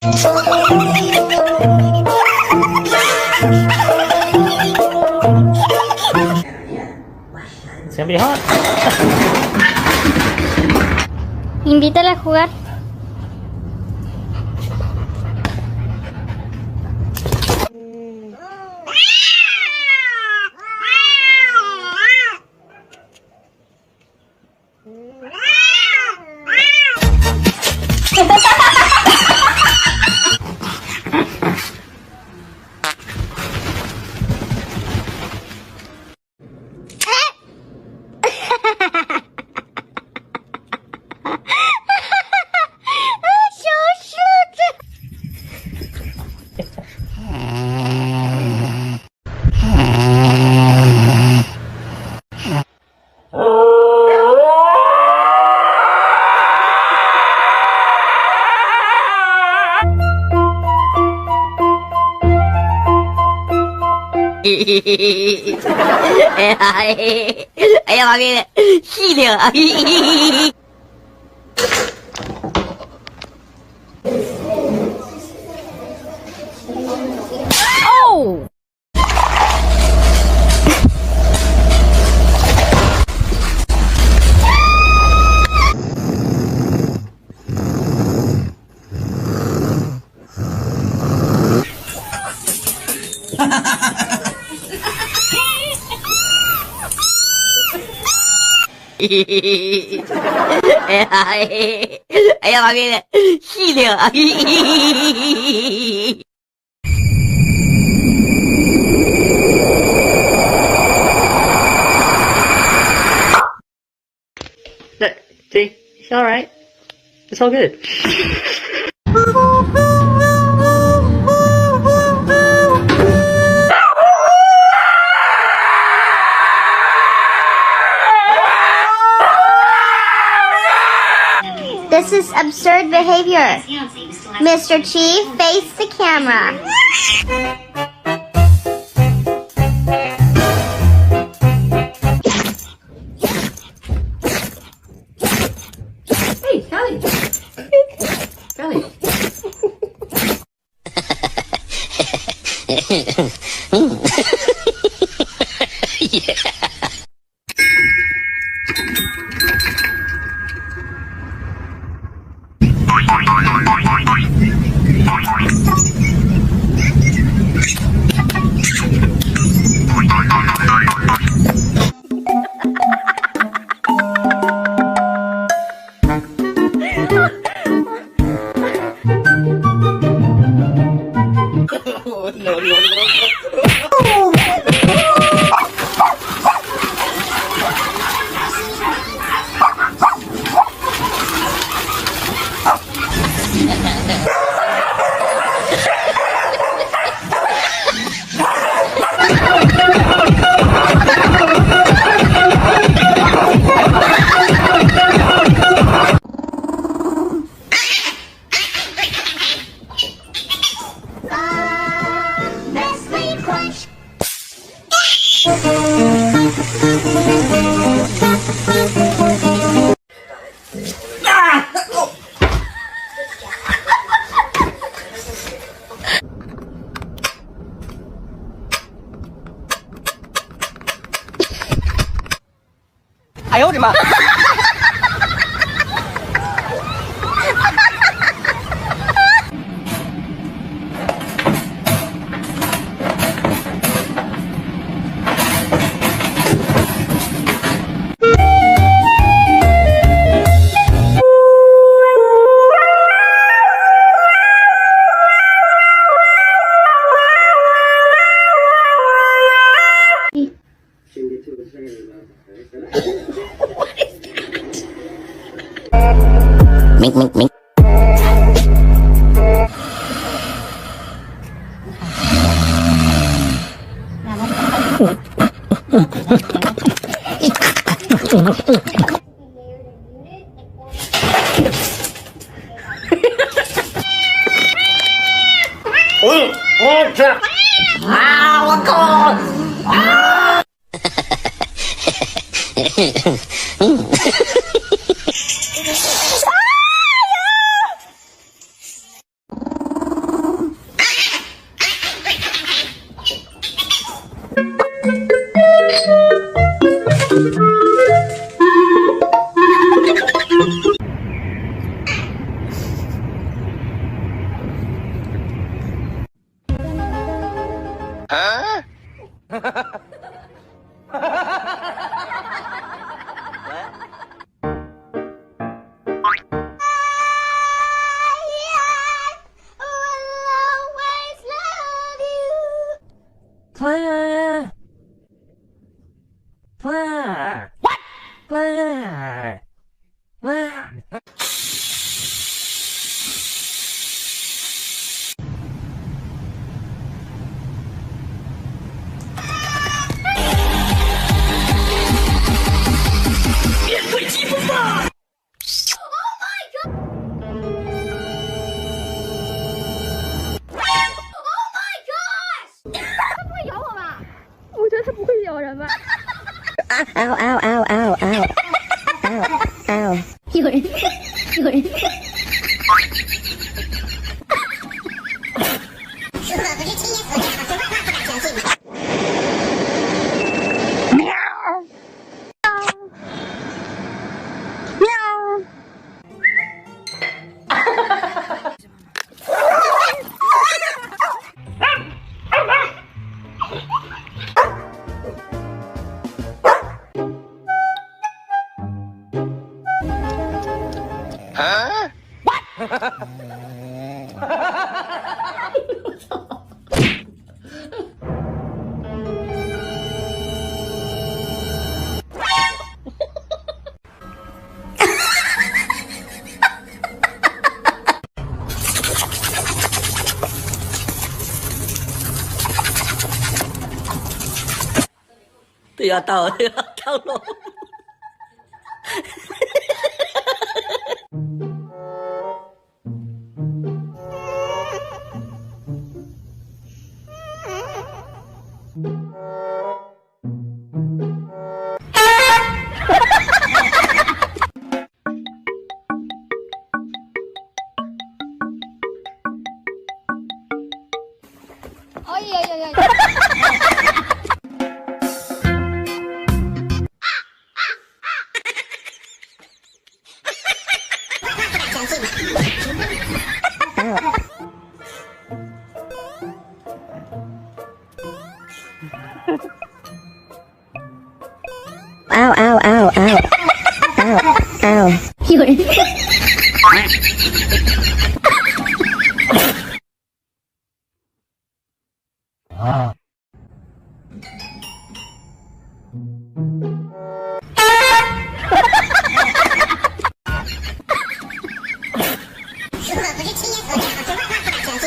It's gonna be hot. Invítala a jugar.哎呀妈逼的，细的。Oh!哎呀妈逼的，细的。See, it's all right. It's all good. This is absurd behavior. Mr. Chief, face the camera. Hey, Kelly. Kelly. Yeah. "哎呦我的妈！" Mink, mink, mink. Ah, 我靠！啊！ What? Ow, ow, ow, ow, ow. Ow, ow. 有人，有人。如果不是亲眼所见，我万万不敢相信。Tựa tờ tao luôn. Ôi ôi ôi ôi. Ow, ow, ow, ow. Ow, ow. 有人。如果不是亲眼所见，我万万不敢相信。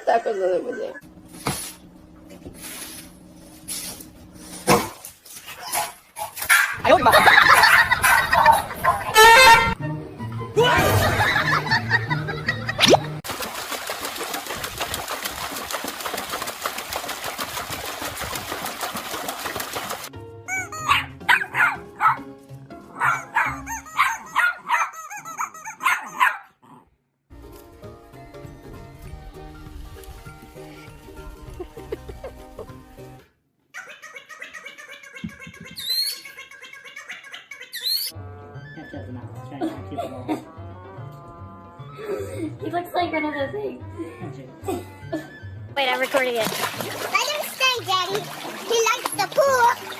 Так вот надо будет. He looks like one of those things. Wait, I'm recording it. Let him stay, Daddy. He likes the pool.